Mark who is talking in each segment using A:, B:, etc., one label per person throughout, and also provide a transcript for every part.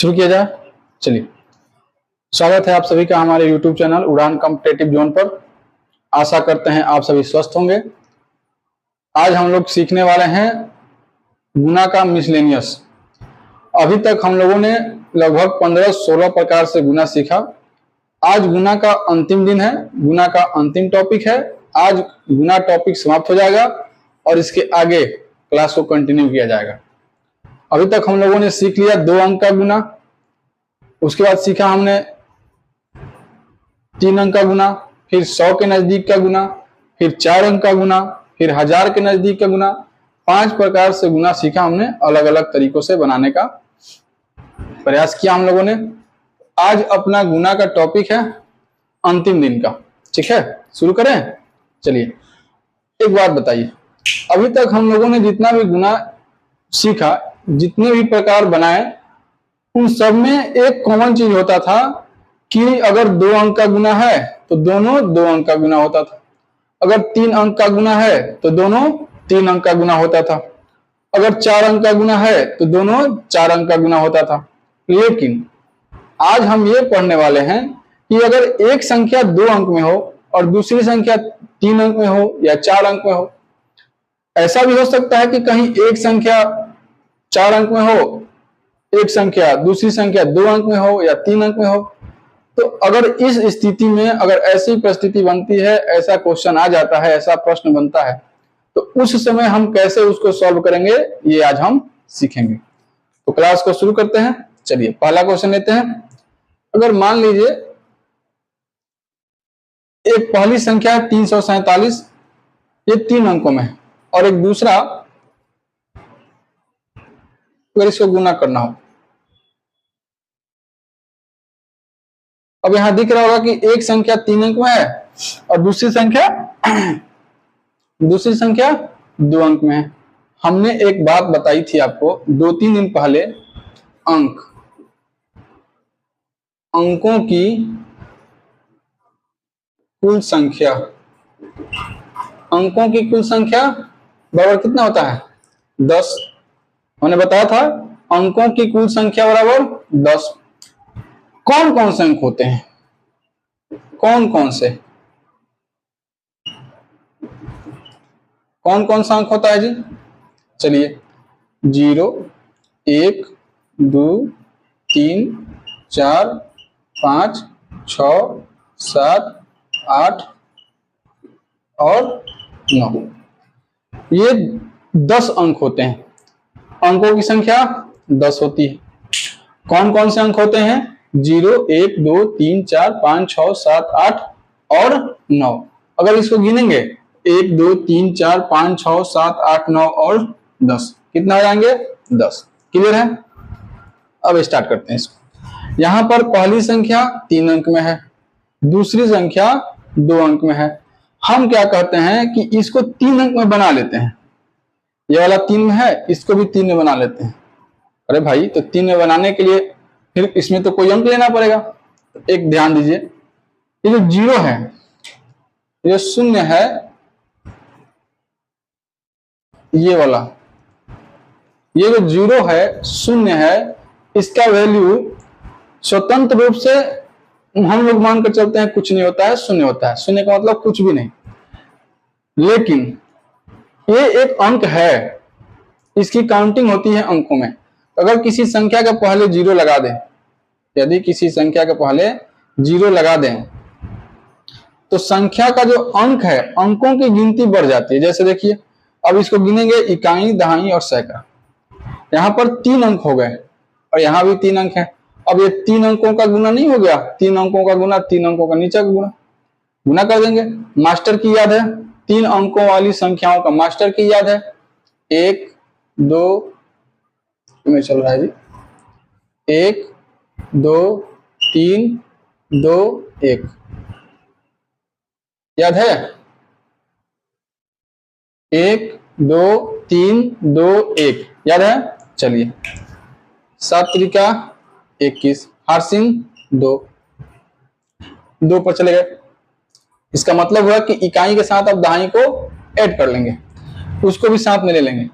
A: शुरू किया जाए। चलिए, स्वागत है आप सभी का हमारे YouTube चैनल उड़ान कॉम्पिटिटिव जोन पर। आशा करते हैं आप सभी स्वस्थ होंगे। आज हम लोग सीखने वाले हैं गुना का मिसलेनियस। अभी तक हम लोगों ने लगभग 15-16 प्रकार से गुना सीखा। आज गुना का अंतिम दिन है, गुना का अंतिम टॉपिक है। आज गुना टॉपिक समाप्त हो जाएगा और इसके आगे क्लास को कंटिन्यू किया जाएगा। अभी तक हम लोगों ने सीख लिया 2 अंक का गुना, उसके बाद सीखा हमने 3 अंक का गुना, फिर 100 के नजदीक का गुना, फिर 4 अंक का गुना, फिर 1000 के नजदीक का गुना। 5 प्रकार से गुना सीखा हमने, अलग अलग तरीकों से बनाने का प्रयास किया हम लोगों ने। आज अपना गुना का टॉपिक है अंतिम दिन का। ठीक है, शुरू करें। चलिए, एक बात बताइए, अभी तक हम लोगों ने जितना भी गुना सीखा, जितने भी प्रकार बनाए, उन सब में एक कॉमन चीज होता था कि अगर 2 अंक का गुना है तो दोनों 2 अंक का गुना होता था। अगर 3 अंक का गुना है तो दोनों 3 अंक का गुना होता था। अगर 4 अंक का गुना है तो दोनों 4 अंक का गुना होता था। लेकिन आज हम ये पढ़ने वाले हैं कि अगर एक संख्या 2 अंक में हो और दूसरी संख्या 3 अंक में हो या 4 अंक में हो, ऐसा भी हो सकता है कि कहीं एक संख्या 4 अंक में हो, एक संख्या दूसरी संख्या 2 अंक में हो या 3 अंक में हो। तो अगर इस स्थिति में अगर ऐसी परिस्थिति बनती है, ऐसा क्वेश्चन आ जाता है, ऐसा प्रश्न बनता है, तो उस समय हम कैसे उसको सॉल्व करेंगे, ये आज हम सीखेंगे। तो क्लास को शुरू करते हैं। चलिए, पहला क्वेश्चन लेते हैं। अगर मान लीजिए एक पहली संख्या है 347, ये 3 अंकों में है, और एक दूसरा, अगर इसको गुना करना हो, अब यहां दिख रहा होगा कि एक संख्या 3 अंक में है और दूसरी संख्या 2 अंक में है। हमने एक बात बताई थी आपको 2-3 दिन पहले, अंकों की कुल संख्या, अंकों की कुल संख्या बराबर कितना होता है? 10। हमने बताया था अंकों की कुल संख्या बराबर 10। कौन कौन से अंक होते हैं? कौन कौन सा अंक होता है जी? चलिए, 0, 1, 2, 3, 4, 5, 6, 7, 8 और 9, ये 10 अंक होते हैं। अंकों की संख्या 10 होती है। कौन कौन से अंक होते हैं? 0, 1, 2, 3, 4, 5, 6, 7, 8 और 9। अगर इसको गिनेंगे 1, 2, 3, 4, 5, 6, 7, 8, 9 और 10, कितना हो जाएंगे? 10। क्लियर है? अब स्टार्ट करते हैं इसको। यहां पर पहली संख्या 3 अंक में है, दूसरी संख्या 2 अंक में है। हम क्या कहते हैं कि इसको 3 अंक में बना लेते हैं। ये वाला 3 में है, इसको भी 3 में बना लेते हैं। अरे भाई, तो 3 में बनाने के लिए फिर इसमें तो कोई अंक लेना पड़ेगा। एक ध्यान दीजिए, ये जो 0 है, ये 0 है, ये वाला, ये जो 0 है, 0 है, इसका वैल्यू स्वतंत्र रूप से हम लोग मानकर चलते हैं कुछ नहीं होता है, 0 होता है। 0 का मतलब कुछ भी नहीं। लेकिन ये एक अंक है, इसकी काउंटिंग होती है अंकों में। अगर किसी संख्या के पहले 0 लगा दें, यदि किसी संख्या के पहले 0 लगा दें, तो संख्या का जो अंक है, अंकों की गिनती बढ़ जाती है। जैसे देखिए, अब इसको गिनेंगे इकाई, दहाई और सैकड़ा। यहाँ पर 3 अंक हो गए और यहाँ भी 3 अंक है। अब ये 3 अंकों का गुना नहीं हो गया, 3 अंकों का गुना 3 अंकों का नीचे का गुना कर देंगे। मास्टर की याद है, 3 अंकों वाली संख्याओं का मास्टर की याद है। 1, 2 में चल रहा है जी, 1, 2, 3, 2, 1, याद है? 1, 2, 3, 2, 1, याद है? चलिए, 7 त्रिका 21, हारसिन 2 पर चले गए। इसका मतलब हुआ कि इकाई के साथ अब दहाई को ऐड कर लेंगे, उसको भी साथ में ले लेंगे।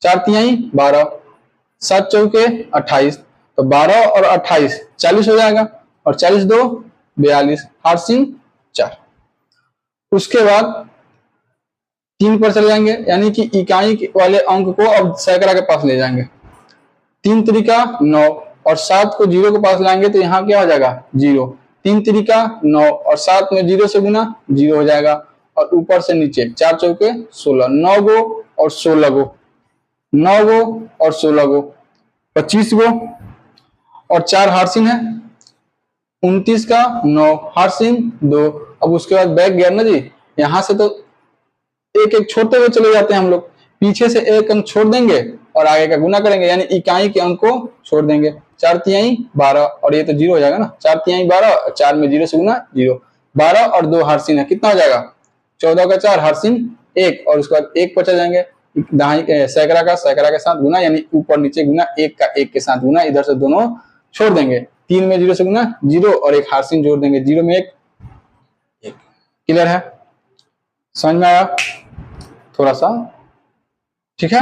A: 4 तिहाई 12, 7 चौके 28, तो 12 और 28 40 हो जाएगा, और 40 2 42, हार्सिन 4। उसके बाद 3 पर चले जाएंगे, यानी कि इकाई वाले अंक को अब सैकड़ा के पास ले जाएंगे। 3 तरीका 9, और 7 को 0 के पास लाएंगे तो यहाँ क्या हो जाएगा 0। 3 तरीका 9, और 7 में 0 से गुना 0 हो जाएगा, और ऊपर से नीचे 4 चौके 16, 9 गो और 16 गो, 9 गो और 16 गो 25 गो, और 4 हार्सिन है 29 का 9, हार्सिन 2। अब उसके बाद बैक गया ना जी, यहाँ से तो एक एक छोड़ते हुए चले जाते हैं हम लोग, पीछे से एक अंक छोड़ देंगे और आगे का गुना करेंगे, यानी इकाई के अंक को छोड़ देंगे। 4 तिहाई 12, और ये तो 0 हो जाएगा ना, 4 तिहाई 12, 4 में 0 से गुना 0, 12 और 2 हार्सिन है, कितना हो जाएगा 14 का 4, हार्सिन 1, और उसके बाद 1 बचा जाएंगे, दहाई सैकड़ा के साथ गुना, यानी ऊपर नीचे गुना, 1 का 1 के साथ गुना, इधर से दोनों छोड़ देंगे, 3 में 0 से गुना 0, और 1 हार्सिन जोड़ देंगे, 0 में 1। क्लियर है, समझ में आया थोड़ा सा, ठीक है।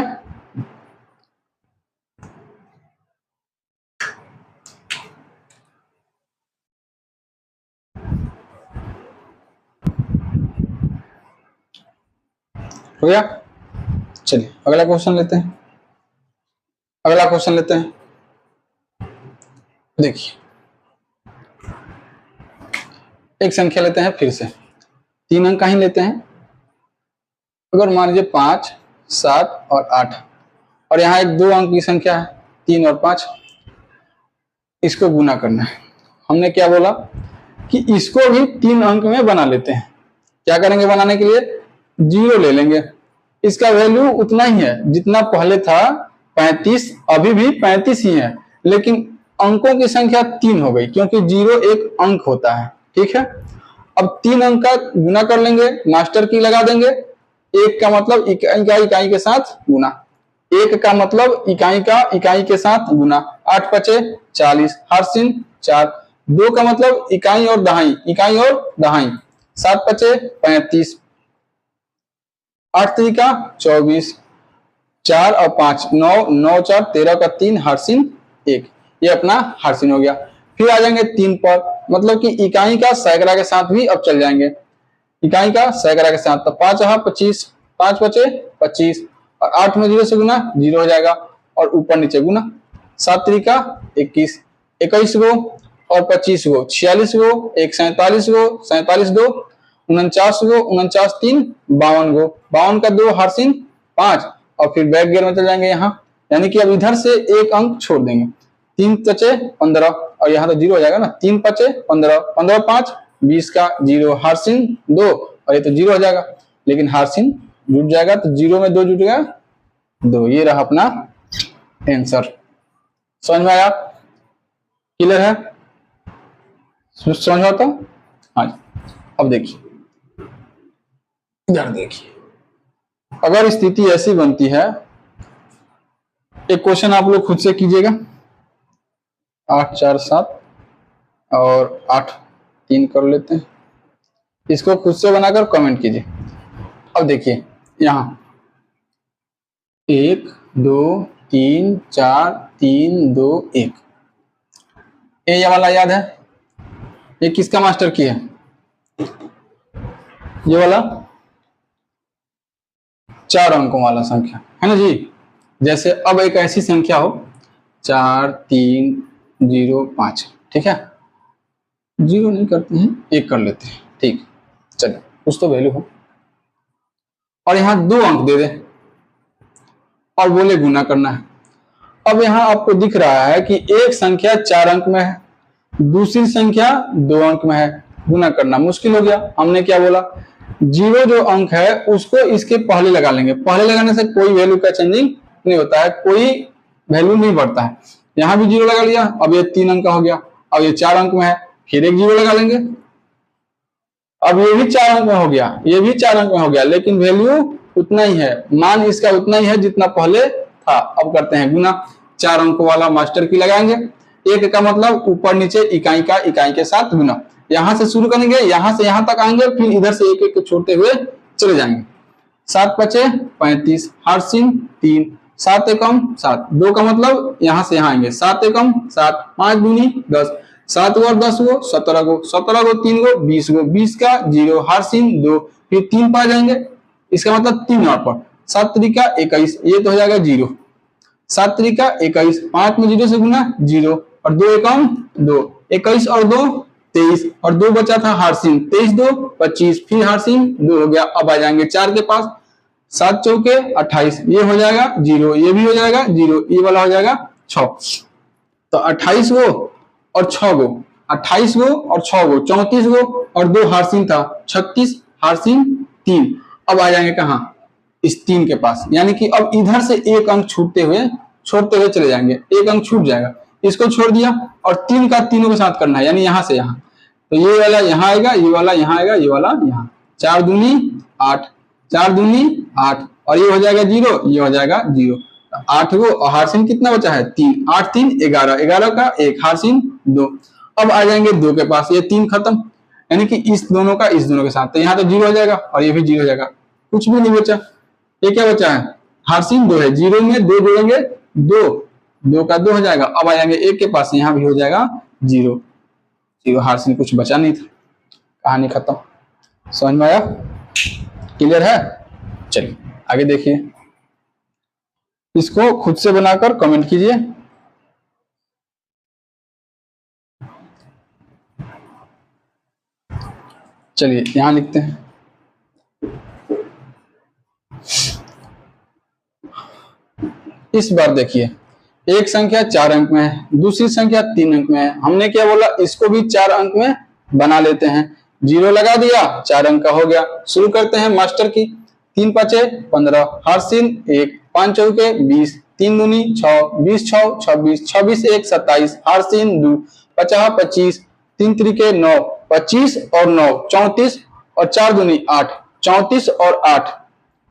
A: हो गया, चलिए अगला क्वेश्चन लेते हैं। अगला क्वेश्चन लेते हैं, देखिए एक संख्या लेते हैं, फिर से 3 अंक का ही लेते हैं। अगर मान लीजिए 5, 7 और 8, और यहाँ एक 2 अंक की संख्या है 3 और 5, इसको गुना करना है। हमने क्या बोला कि इसको भी 3 अंक में बना लेते हैं। क्या करेंगे बनाने के लिए, 0 ले लेंगे, इसका वैल्यू उतना ही है जितना पहले था 35, अभी भी 35 ही है, लेकिन अंकों की संख्या 3 हो गई, क्योंकि 0 एक अंक होता है, ठीक है। अब 3 अंक का गुना कर लेंगे, मास्टर की लगा देंगे, 1 का मतलब इकाई के साथ गुना, 1 का मतलब इकाई के साथ गुना, 8 पचे 40, हार्सिन 4, 2 का मतलब इकाई और दहाई, 7 पचे 35, 8 तरीका 24, 4 और 5 9, 9 4 13 का 3, हार्सिन 1, ये अपना हार्सिन हो गया। फिर आ जाएंगे 3 पर, मतलब कि इकाई का सैकड़ा के साथ भी अब चल जाएंगे, इकाई का सैकड़ा के साथ, तो 5 25, 5 बचे 25, और 8 में 0 से गुना 0 हो जाएगा, और ऊपर नीचे गुना, 7 तरीका 21, 21 गो और 25 गो 46 गो, 1 47 गो, 47 2 49 गो, 49 3 52 गो, 52 का 2 हार्सिन 5, और फिर बैक गियर में चल जाएंगे यहाँ, यानी कि अब इधर से एक अंक छोड़ देंगे, 3 पचे 15, और यहाँ तो 0 हो जाएगा ना, 3 पचे 15, 15 5 20 का 0, हार्सिन 2, और ये तो 0 हो जाएगा, लेकिन हार्सिन जुट जाएगा, तो 0 में 2 जुट गया 2, ये रहा अपना आंसर। समझ में आया, क्लियर है, समझ में आता। हाँ, अब देखिए इधर देखिए, अगर स्थिति ऐसी बनती है, एक क्वेश्चन आप लोग खुद से कीजिएगा, 8 4 7 और 8 3 कर लेते हैं, इसको खुद से बनाकर कमेंट कीजिए। अब देखिए यहाँ 1 2 3 4 3 2 1, ये वाला याद है, ये किसका मास्टर की है, ये वाला 4 अंकों वाला संख्या है ना जी। जैसे अब एक ऐसी संख्या हो 4 3 0 5, ठीक है, 0 नहीं करते हैं, 1 कर लेते हैं, ठीक, चलिए कुछ तो वैल्यू हो, और यहाँ 2 अंक दे दे और बोले गुना करना है। अब यहाँ आपको दिख रहा है कि एक संख्या 4 अंक में है, दूसरी संख्या 2 अंक में है, गुना करना मुश्किल हो गया। हमने क्या बोला, 0 जो अंक है उसको इसके पहले लगा लेंगे, पहले लगाने से कोई वैल्यू का चेंजिंग नहीं होता है, कोई वैल्यू नहीं बढ़ता है। यहाँ भी 0 लगा लिया, अब ये 3 अंक का हो गया, अब ये 4 अंक में है, फिर एक 0 लगा लेंगे, अब ये भी 4 अंक में हो गया, ये भी 4 अंक में हो गया, लेकिन वैल्यू उतना ही है, मान इसका उतना ही है जितना पहले था। अब करते हैं गुना, 4 अंकों वाला मास्टर की लगाएंगे, 1 का मतलब ऊपर नीचे इकाई के साथ गुना, यहां से शुरू करेंगे, यहां से यहां तक आएंगे, फिर इधर से एक एक छोड़ते हुए चले जाएंगे। 7 पचे 35, हार्सिन 3, 7 एकम 7, 2 का मतलब यहाँ से यहाँ आएंगे, 7 एकम 7, 5 दूनी 10, 7 और 10 गो 17 गो, 17 गो 3 गो 20 गो, 20 का 0 हारसिन 2, फिर 3 पा जाएंगे, इसका मतलब 3 और पर 7 त्रिका 21, ये तो हो जाएगा 0, 7 त्रिका 21, 5 में 0 से गुना 0 और 2 एकम 2, 21 और 2 23 और 2 बचा था हारसिन, 23 2 25, फिर हारसिन 2 हो गया। अब आ जाएंगे 4 के पास, 7 चौके 28, ये हो जाएगा 0, ये भी हो जाएगा 0, ये वाला हो जाएगा 6, तो 28 गो और 6 गो, 28 गो और 6 गो 34 गो और 2 हारसिन था 36 हारसिन 3। अब आ जाएंगे कहाँ, इस 3 के पास, यानी कि अब इधर से एक अंक छोड़ते हुए चले जाएंगे, एक अंक छूट जाएगा, इसको छोड़ दिया और 3 का तीनों के साथ करना है, यानी यहाँ से यहाँ, तो ये वाला यहाँ आएगा, ये वाला यहाँ आएगा, ये वाला यहाँ, 4 दूनी 8, 4 दूनी 8 और ये हो जाएगा 0, ये हो जाएगा 0, 8 गो और हारसिन कितना बचा है 3, 8 3 11, 11 का 1 हारसिन 2। अब आ जाएंगे 2 के पास, ये 3 खत्म, यानी कि इस दोनों का इस दोनों के साथ, तो यहाँ तो 0 हो जाएगा और ये भी 0 हो जाएगा, कुछ भी नहीं बचा। ये क्या बचा है, हारसिन 2 है, 0 में 2 जोड़ेंगे 2, 2 का 2 हो जाएगा। अब आ जाएंगे 1 के पास, यहाँ भी हो जाएगा 0, 0 हारसिन, कुछ बचा नहीं था, कहानी खत्म। समझ में आया, क्लियर है? चलिए आगे देखिए, इसको खुद से बनाकर कमेंट कीजिए। चलिए यहां लिखते हैं, इस बार देखिए एक संख्या 4 अंक में है, दूसरी संख्या 3 अंक में है, हमने क्या बोला, इसको भी 4 अंक में बना लेते हैं, 0 लगा दिया, 4 अंक का हो गया। शुरू करते हैं मास्टर की, 3 5 15 हारसिन 1, 5 चौके 20, 3 दूनी 6, 20 6 26, 26 1 27 हारसिन 2, 50 25, 3 त्रिके 9, 25 और 9 34 और 4 दूनी 8, 34 और 8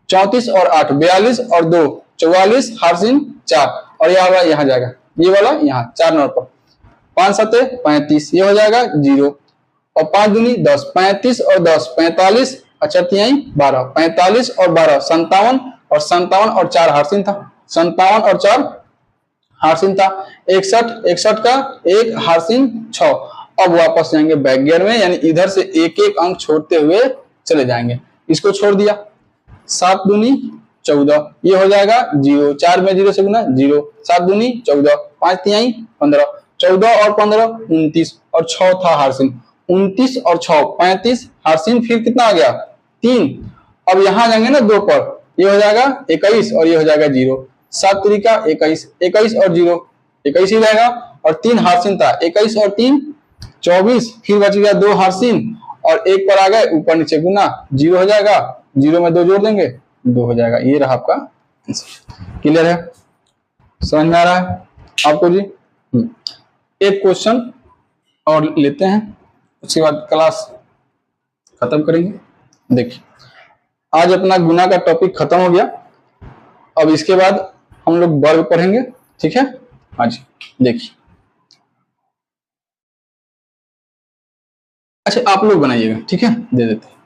A: 42 और 2 44 हारसिन 4 और यह वाला यहाँ जाएगा, ये वाला यहाँ 4 नंबर पर, 5 7 35, ये हो जाएगा 0 और 5 दूनी 10, 35 और 10 45 अच्छा 12, 45 और 12 57 और 57 और 4 हारसिन था, 57 और 4 हारसिन था, 61 का 1 हारसिन 6। अब वापस जाएंगे बैक गियर में, यानी इधर से एक एक अंक छोड़ते हुए चले जाएंगे, इसको छोड़ दिया, 7 दूनी 14, ये हो जाएगा 0, 4 में 0 से गुना 0, 7 दूनी 14, 5 तिहाई 15, 14 और 15 29 और 6 था हारसिन, 29 और 6 35 हारसिन, फिर कितना आ गया 3। अब यहाँ जाएंगे ना 2 पर, ये हो जाएगा 21 और ये हो जाएगा 0, 7 त्रिका 21, 21 और 0 21 ही जाएगा और 3 हारसिन था, 21 और 3 24, फिर बच गया 2 हारसिन और 1 पर आ गए, ऊपर नीचे गुना 0 हो जाएगा, 0 में 2 जोड़ देंगे 2 हो जाएगा। ये रहा आपका आंसर। क्लियर है, समझ में आ रहा है आपको जी? एक क्वेश्चन और लेते हैं, उसके बाद क्लास खत्म करेंगे। देखिए आज अपना गुना का टॉपिक खत्म हो गया, अब इसके बाद हम लोग वर्ग पढ़ेंगे, ठीक है? हाँ जी, देखिए अच्छा आप लोग बनाइएगा, ठीक है? दे देते हैं।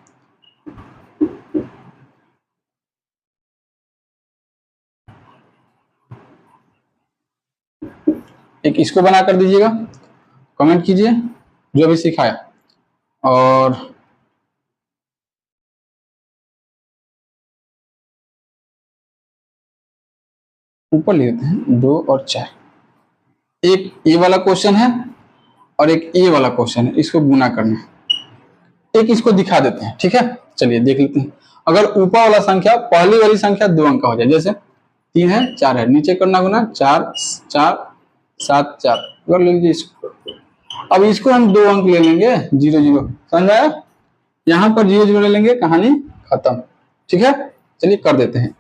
A: एक इसको बना कर दीजिएगा, कमेंट कीजिए जो भी सिखाया, और ऊपर लिख देते हैं 2 और 4। एक ये वाला क्वेश्चन है और एक ये वाला क्वेश्चन है, इसको गुना करना है। एक इसको दिखा देते हैं, ठीक है? चलिए देख लेते हैं। अगर ऊपर वाला संख्या पहली वाली संख्या 2 अंक का हो जाए, जैसे 3 है 4 है, नीचे करना गुना 4 4 7 4 कर लीजिए इसको। अब इसको हम 2 अंक ले लेंगे 0 0, समझ आया? यहाँ पर 0 0 ले लेंगे, कहानी खत्म, ठीक है? चलिए कर देते हैं,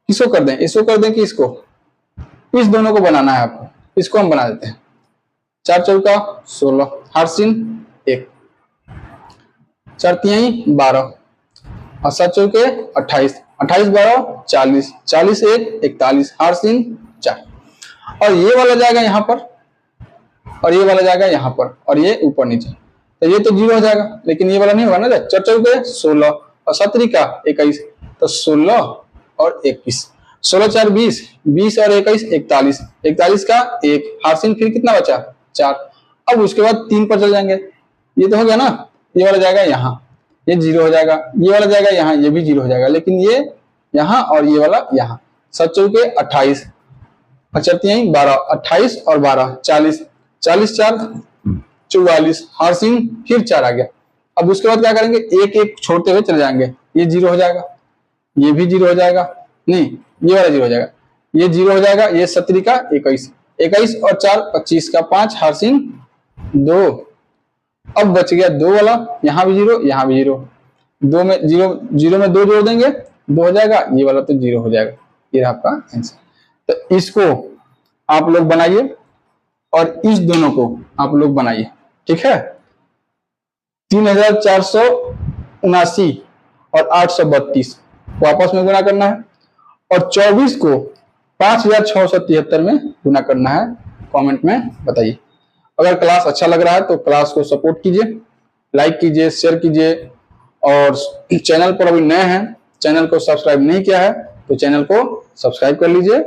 A: किसको कर दें, इसको कर दें कि इसको, इस दोनों को बनाना है आपको, इसको हम बना देते हैं। 4 चौका 16 हारसिन 1, 4 तिहाई 12 और 7 चौके 28, 28 12 40, 40 1 41 हारसिन 4। और ये वाला जाएगा यहाँ पर और ये वाला जाएगा यहाँ पर और ये ऊपर नीचे, तो ये तो 0 हो जाएगा, लेकिन ये वाला नहीं होगा ना। 4 चौके 16 और 7 का 21, तो 16 और 21, 16 4 20, 20 और 21 41, 41 का 1 हार्सिन, फिर कितना बचा 4। अब उसके बाद 3 पर चल जाएंगे, ये तो हो गया ना, ये वाला जाएगा यहाँ, ये 0 हो जाएगा, ये वाला जाएगा यहाँ, ये भी 0 हो जाएगा, लेकिन ये यहाँ और ये वाला यहाँ। 7 चौके 28, 12, 28 और 12 40, 40 4 44, हार्सिन फिर 4 आ गया। अब उसके बाद क्या करेंगे, एक एक छोड़ते हुए चले जाएंगे, ये 0 हो जाएगा, ये भी 0 हो जाएगा, नहीं ये वाला 0 हो जाएगा, ये 0 हो जाएगा, ये 17 का 21, 21 और 4 25 का 5 हार्सिन 2। अब बच गया 2 वाला, यहाँ भी 0 यहाँ भी 0, 2 में 0, 0 में 2 जोड़ देंगे 2 हो जाएगा, ये वाला तो 0 हो जाएगा। ये आपका आंसर। तो इसको आप लोग बनाइए और इस दोनों को आप लोग बनाइए, ठीक है। 3479 और 832 को आपस में गुना करना है और 24 को 5673 में गुना करना है। कमेंट में बताइए। अगर क्लास अच्छा लग रहा है तो क्लास को सपोर्ट कीजिए, लाइक कीजिए, शेयर कीजिए, और चैनल पर अभी नए हैं, चैनल को सब्सक्राइब नहीं किया है तो चैनल को सब्सक्राइब कर लीजिए।